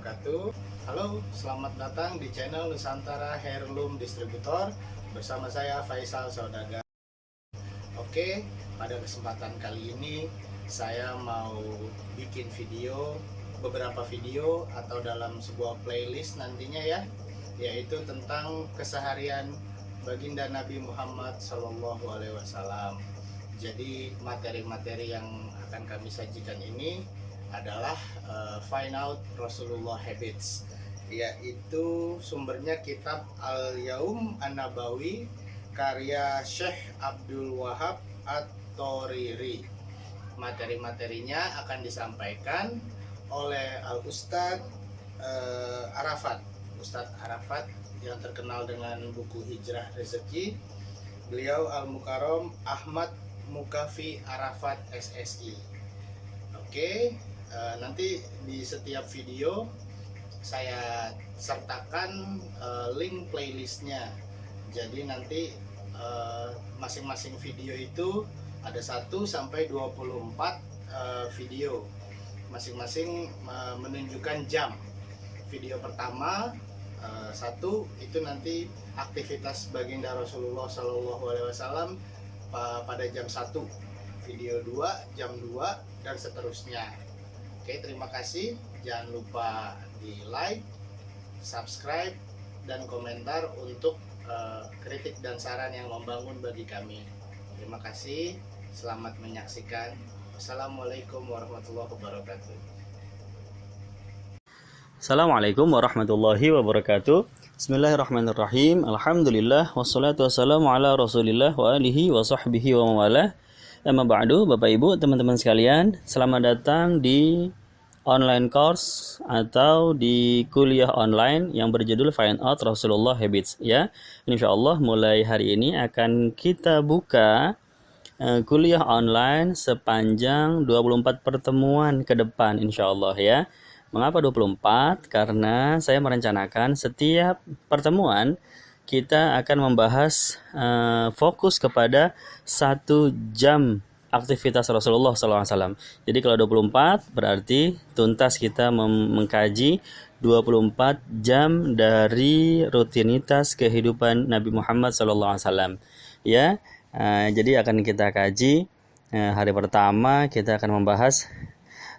wabarakatuh. Halo, selamat datang di channel Nusantara Heirloom Distributor bersama saya Faisal Saudagar. Oke, pada kesempatan kali ini saya mau bikin beberapa video atau dalam sebuah playlist nantinya ya, yaitu tentang keseharian baginda Nabi Muhammad SAW. Jadi materi-materi yang akan kami sajikan ini adalah Find Out Rasulullah Habits, yaitu sumbernya kitab Al-Yaum An-Nabawi karya Syekh Abdul Wahab At-Toriri. Materi-materinya akan disampaikan oleh Al-Ustadz Ustadz Arafat yang terkenal dengan buku Hijrah Rezeki. Beliau Al-Mukarram Ahmad Mukafi Arafat SSI. Oke, nanti di setiap video saya sertakan link playlistnya. Jadi nanti masing-masing video itu ada 1 sampai 24 video. Masing-masing menunjukkan jam. Video pertama 1 itu nanti aktivitas baginda Rasulullah SAW pada jam 1. Video 2 jam 2 dan seterusnya. Oke, terima kasih. Jangan lupa di like, subscribe, dan komentar untuk kritik dan saran yang membangun bagi kami. Terima kasih. Selamat menyaksikan. Assalamualaikum warahmatullahi wabarakatuh. Assalamualaikum warahmatullahi wabarakatuh. Bismillahirrahmanirrahim. Alhamdulillah wassalatu wassalamu ala Rasulillah wa alihi wa sahbihi wa mawalah. Amma ba'du, Bapak Ibu, teman-teman sekalian, selamat datang di online course atau di kuliah online yang berjudul Find Out Rasulullah Habits ya. Insyaallah mulai hari ini akan kita buka kuliah online sepanjang 24 pertemuan ke depan insyaallah ya. Mengapa 24? Karena saya merencanakan setiap pertemuan kita akan membahas fokus kepada 1 jam aktivitas Rasulullah SAW. Jadi kalau 24 berarti tuntas kita mengkaji 24 jam dari rutinitas kehidupan Nabi Muhammad SAW. Ya, jadi akan kita kaji hari pertama kita akan membahas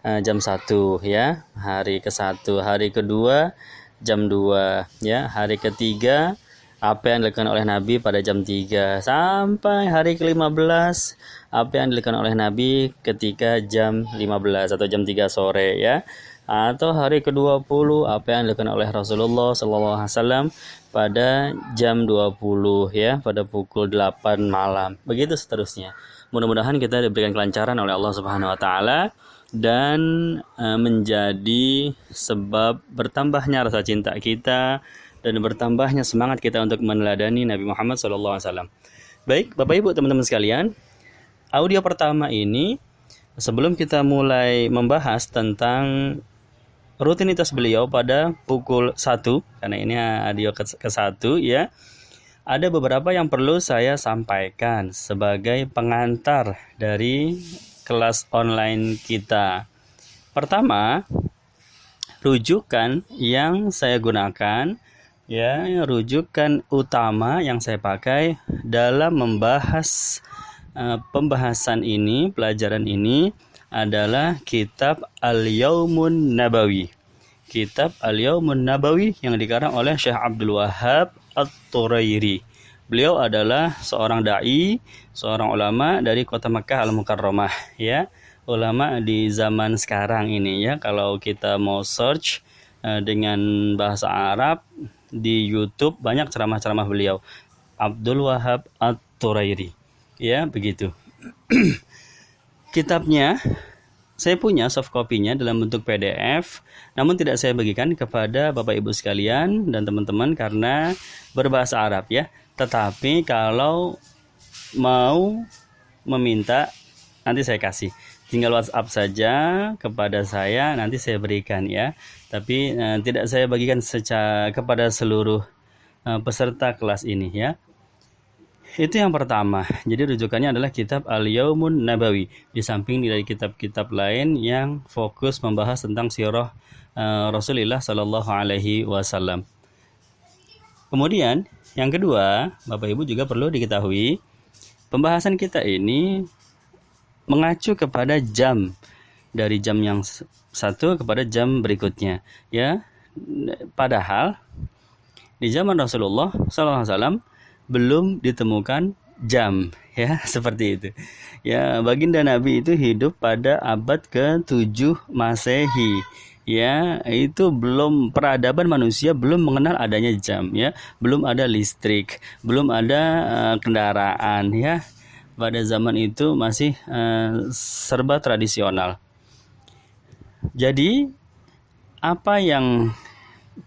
jam 1 ya, hari ke-1, hari kedua jam 2 ya, hari ketiga apa yang dilakukan oleh Nabi pada jam 3 sampai hari ke-15 apa yang dilakukan oleh Nabi ketika jam 15 atau jam 3 sore ya, atau hari ke-20 apa yang dilakukan oleh Rasulullah SAW pada jam 20 ya, pada pukul 8 malam, begitu seterusnya. Mudah-mudahan kita diberikan kelancaran oleh Allah Subhanahu wa taala dan menjadi sebab bertambahnya rasa cinta kita dan bertambahnya semangat kita untuk meneladani Nabi Muhammad SAW. Baik, Bapak Ibu, teman-teman sekalian, audio pertama ini sebelum kita mulai membahas tentang rutinitas beliau pada pukul 1, karena ini audio ke-1 ya, ada beberapa yang perlu saya sampaikan sebagai pengantar dari kelas online kita. Pertama, rujukan yang saya gunakan ya, rujukan utama yang saya pakai dalam membahas pembahasan ini, pelajaran ini adalah kitab Al-Yaumun Nabawi. Kitab Al-Yaumun Nabawi yang dikarang oleh Syekh Abdul Wahab At-Toriri. Beliau adalah seorang dai, seorang ulama dari kota Makkah Al-Mukarramah ya. Ulama di zaman sekarang ini ya, kalau kita mau search dengan bahasa Arab di YouTube banyak ceramah-ceramah beliau, Abdul Wahab At-Toriri ya, begitu. Kitabnya saya punya soft copy-nya dalam bentuk PDF, namun tidak saya bagikan kepada Bapak Ibu sekalian dan teman-teman karena berbahasa Arab ya. Tetapi kalau mau meminta nanti saya kasih, tinggal WhatsApp saja kepada saya, nanti saya berikan ya. Tapi tidak saya bagikan kepada seluruh peserta kelas ini ya. Itu yang pertama. Jadi rujukannya adalah kitab Al-Yaumun Nabawi. Di samping dari kitab-kitab lain yang fokus membahas tentang sirah Rasulullah Sallallahu Alaihi Wasallam. Kemudian yang kedua, Bapak Ibu juga perlu diketahui, pembahasan kita ini mengacu kepada jam, dari jam yang satu kepada jam berikutnya, ya. Padahal di zaman Rasulullah SAW belum ditemukan jam, ya, seperti itu. Ya, baginda Nabi itu hidup pada abad ke-7 Masehi. Ya, itu belum, peradaban manusia belum mengenal adanya jam, ya. Belum ada listrik, belum ada kendaraan, ya. Pada zaman itu masih serba tradisional. Jadi apa yang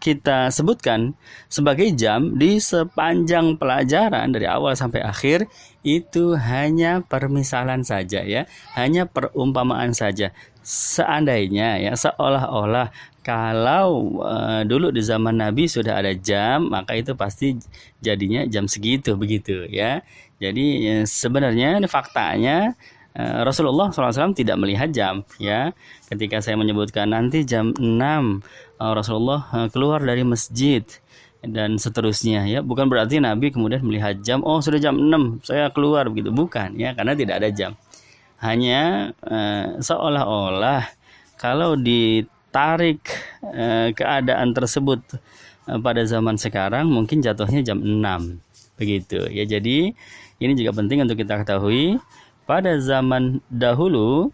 kita sebutkan sebagai jam di sepanjang pelajaran dari awal sampai akhir itu hanya permisalan saja, ya, hanya perumpamaan saja. Seandainya, ya, seolah-olah kalau dulu di zaman Nabi sudah ada jam, maka itu pasti jadinya jam segitu, begitu, ya. Jadi sebenarnya ini faktanya Rasulullah SAW tidak melihat jam, ya. Ketika saya menyebutkan nanti jam 6 Rasulullah keluar dari masjid dan seterusnya, ya, bukan berarti Nabi kemudian melihat jam, oh sudah jam 6 saya keluar, begitu, bukan, ya, karena tidak ada jam. Hanya seolah-olah kalau ditarik keadaan tersebut pada zaman sekarang mungkin jatuhnya jam 6, begitu, ya. Jadi ini juga penting untuk kita ketahui, pada zaman dahulu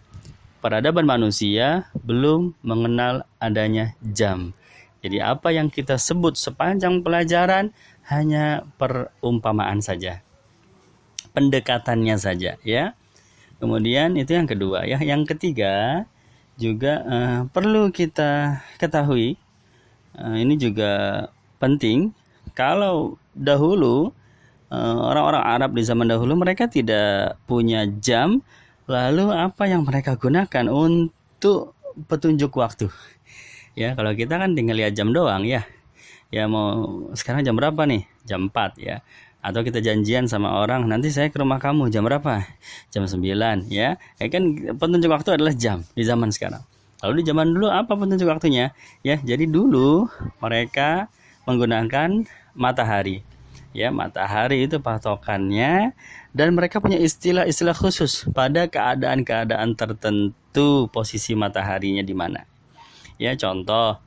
peradaban manusia belum mengenal adanya jam. Jadi apa yang kita sebut sepanjang pelajaran hanya perumpamaan saja, pendekatannya saja, ya. Kemudian itu yang kedua, ya. Yang ketiga juga perlu kita ketahui, ini juga penting. Kalau dahulu orang-orang Arab di zaman dahulu mereka tidak punya jam, lalu apa yang mereka gunakan untuk petunjuk waktu? Ya, kalau kita kan tinggal lihat jam doang, ya. Ya, mau sekarang jam berapa nih? Jam 4, ya. Atau kita janjian sama orang, nanti saya ke rumah kamu jam berapa? Jam 9, ya. Kan petunjuk waktu adalah jam di zaman sekarang. Lalu di zaman dulu apa petunjuk waktunya? Ya, jadi dulu mereka menggunakan matahari. Ya, matahari itu patokannya, dan mereka punya istilah-istilah khusus pada keadaan-keadaan tertentu posisi mataharinya di mana. Ya, contoh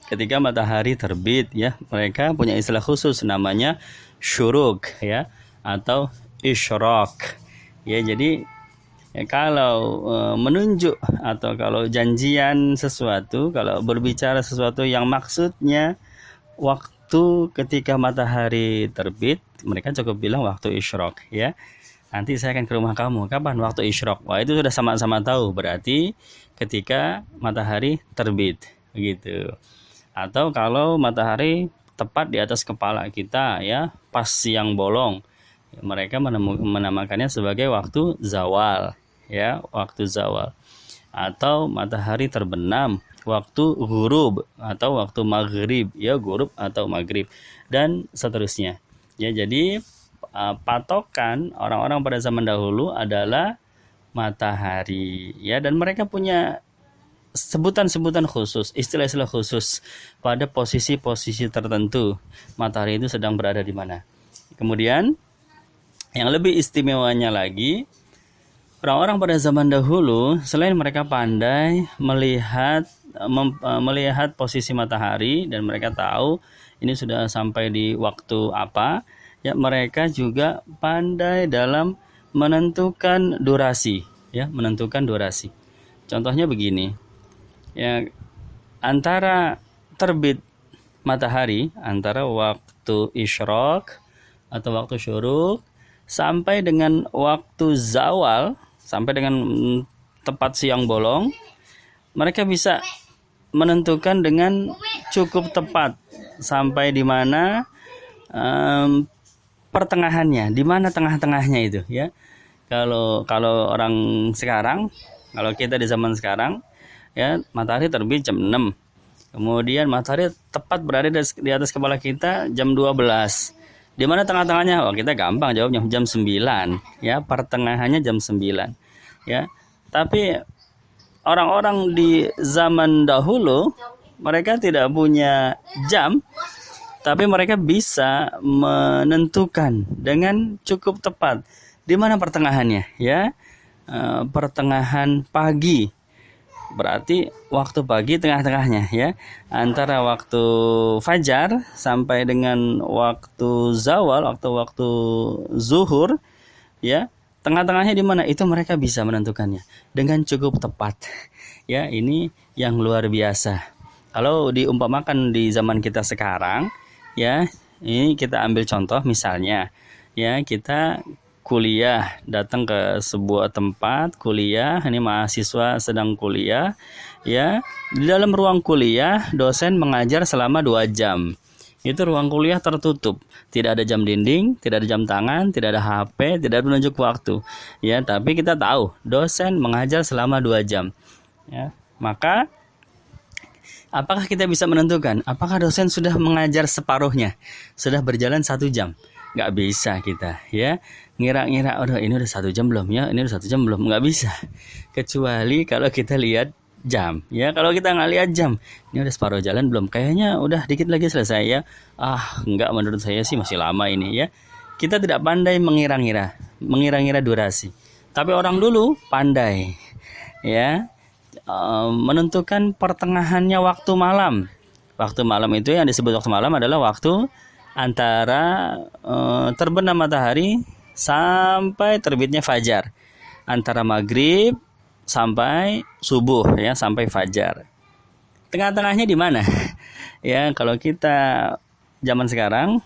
ketika matahari terbit, ya, mereka punya istilah khusus namanya syuruk, ya, atau isyraq. Ya, jadi ya, kalau menunjuk atau kalau janjian sesuatu, kalau berbicara sesuatu yang maksudnya waktu ketika matahari terbit, mereka cukup bilang waktu isyraq, ya. Nanti saya akan ke rumah kamu. Kapan? Waktu isyraq. Wah, itu sudah sama-sama tahu, berarti ketika matahari terbit, begitu. Atau kalau matahari tepat di atas kepala kita, ya, pas siang bolong, mereka menamakannya sebagai waktu zawal, ya, waktu zawal. Atau matahari terbenam, waktu ghurub atau waktu maghrib, ya, ghurub atau maghrib, dan seterusnya, ya. Jadi patokan orang-orang pada zaman dahulu adalah matahari, ya, dan mereka punya sebutan-sebutan khusus, istilah-istilah khusus pada posisi-posisi tertentu matahari itu sedang berada di mana. Kemudian yang lebih istimewanya lagi, orang-orang pada zaman dahulu selain mereka pandai melihat posisi matahari dan mereka tahu ini sudah sampai di waktu apa, ya, mereka juga pandai dalam menentukan durasi, ya, menentukan durasi. Contohnya begini, ya, antara terbit matahari, antara waktu isyraq atau waktu syuruk sampai dengan waktu zawal, sampai dengan tepat siang bolong, mereka bisa menentukan dengan cukup tepat sampai di mana pertengahannya, di mana tengah-tengahnya itu, ya. Kalau orang sekarang, kalau kita di zaman sekarang, ya, matahari terbit jam 6. Kemudian matahari tepat berada di atas kepala kita jam 12. Di mana tengah-tengahnya? Oh, kita gampang jawabnya, jam 9 ya, pertengahannya jam 9 ya. Tapi orang-orang di zaman dahulu mereka tidak punya jam, tapi mereka bisa menentukan dengan cukup tepat di mana pertengahannya ya. Pertengahan pagi berarti waktu pagi tengah-tengahnya ya, antara waktu fajar sampai dengan waktu zawal, waktu zuhur ya, tengah-tengahnya di mana itu mereka bisa menentukannya dengan cukup tepat ya. Ini yang luar biasa. Kalau diumpamakan di zaman kita sekarang ya, ini kita ambil contoh misalnya ya, kita kuliah, datang ke sebuah tempat kuliah, ini mahasiswa sedang kuliah ya. Di dalam ruang kuliah dosen mengajar selama 2 jam. Itu ruang kuliah tertutup, tidak ada jam dinding, tidak ada jam tangan, tidak ada HP, tidak ada penunjuk waktu ya. Tapi kita tahu dosen mengajar selama 2 jam ya. Maka apakah kita bisa menentukan apakah dosen sudah mengajar separuhnya, sudah berjalan 1 jam? Nggak bisa kita ya ngira-ngira, oh ini udah 1 jam belum ya, ini udah 1 jam belum, nggak bisa, kecuali kalau kita lihat jam ya. Kalau kita nggak lihat jam, ini udah separuh jalan belum, kayaknya udah dikit lagi selesai ya, nggak, menurut saya sih masih lama ini ya. Kita tidak pandai mengira-ngira durasi, tapi orang dulu pandai ya, menentukan pertengahannya waktu malam. Waktu malam itu, yang disebut waktu malam adalah waktu antara terbenam matahari sampai terbitnya fajar, antara maghrib sampai subuh ya, sampai fajar. Tengah-tengahnya di mana? Ya, kalau kita zaman sekarang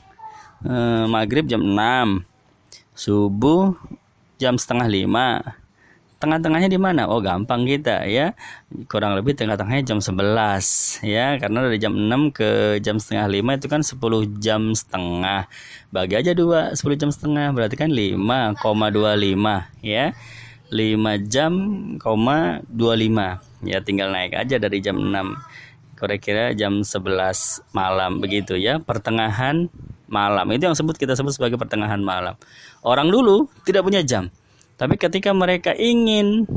maghrib jam 6, subuh jam setengah 5. Tengah-tengahnya di mana? Oh, gampang kita ya. Kurang lebih tengah-tengahnya jam 11 ya, karena dari jam 6 ke jam setengah 5 itu kan 10 jam setengah. Bagi aja 2, 10 jam setengah berarti kan 5,25 ya. 5 jam, 25 ya, tinggal naik aja dari jam 6. Kira-kira jam 11 malam begitu ya, pertengahan malam. Itu yang kita sebut sebagai pertengahan malam. Orang dulu tidak punya jam, tapi ketika mereka ingin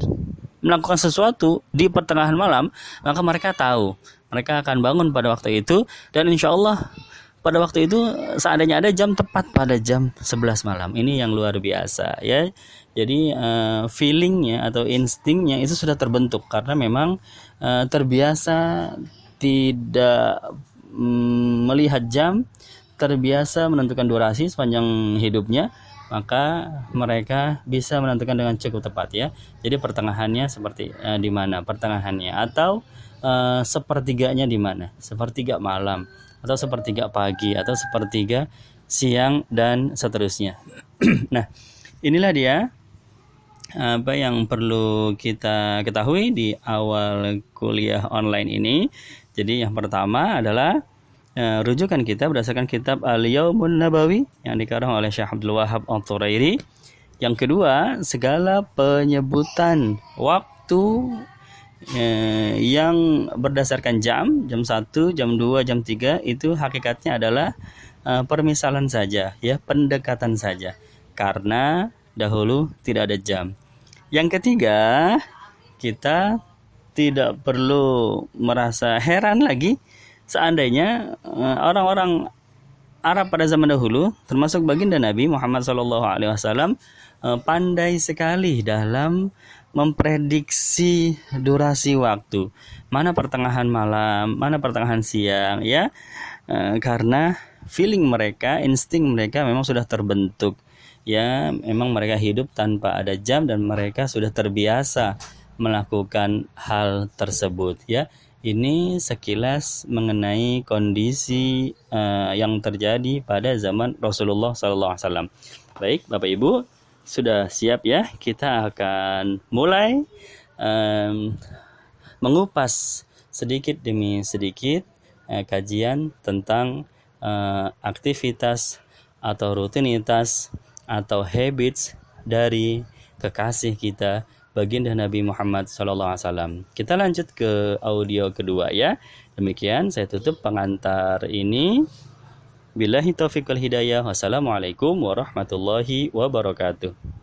melakukan sesuatu di pertengahan malam, maka mereka tahu mereka akan bangun pada waktu itu, dan insya Allah pada waktu itu seandainya ada jam, tepat pada jam 11 malam. Ini yang luar biasa ya. Jadi feelingnya atau instingnya itu sudah terbentuk, karena memang terbiasa tidak melihat jam, terbiasa menentukan durasi sepanjang hidupnya, maka mereka bisa menentukan dengan cukup tepat ya. Jadi pertengahannya seperti di mana pertengahannya, atau sepertiganya di mana, sepertiga malam atau sepertiga pagi atau sepertiga siang dan seterusnya. Nah, inilah dia apa yang perlu kita ketahui di awal kuliah online ini. Jadi yang pertama adalah rujukan kita berdasarkan kitab Al-Yaumun Nabawi yang dikarang oleh Syekh Abdul Wahab Al-Thurairi. Yang kedua, segala penyebutan waktu yang berdasarkan jam 1, jam 2, jam 3 itu hakikatnya adalah permisalan saja ya, pendekatan saja, karena dahulu tidak ada jam. Yang ketiga, kita tidak perlu merasa heran lagi seandainya orang-orang Arab pada zaman dahulu, termasuk baginda Nabi Muhammad SAW, pandai sekali dalam memprediksi durasi waktu, mana pertengahan malam, mana pertengahan siang ya, karena feeling mereka, insting mereka memang sudah terbentuk ya. Memang mereka hidup tanpa ada jam dan mereka sudah terbiasa melakukan hal tersebut ya. Ini sekilas mengenai kondisi yang terjadi pada zaman Rasulullah SAW. Baik, Bapak Ibu, sudah siap ya? Kita akan mulai mengupas sedikit demi sedikit kajian tentang aktivitas atau rutinitas atau habits dari kekasih kita, baginda Nabi Muhammad SAW. Kita lanjut ke audio kedua ya. Demikian saya tutup pengantar ini. Billahi taufiq wal hidayah. Wassalamualaikum warahmatullahi wabarakatuh.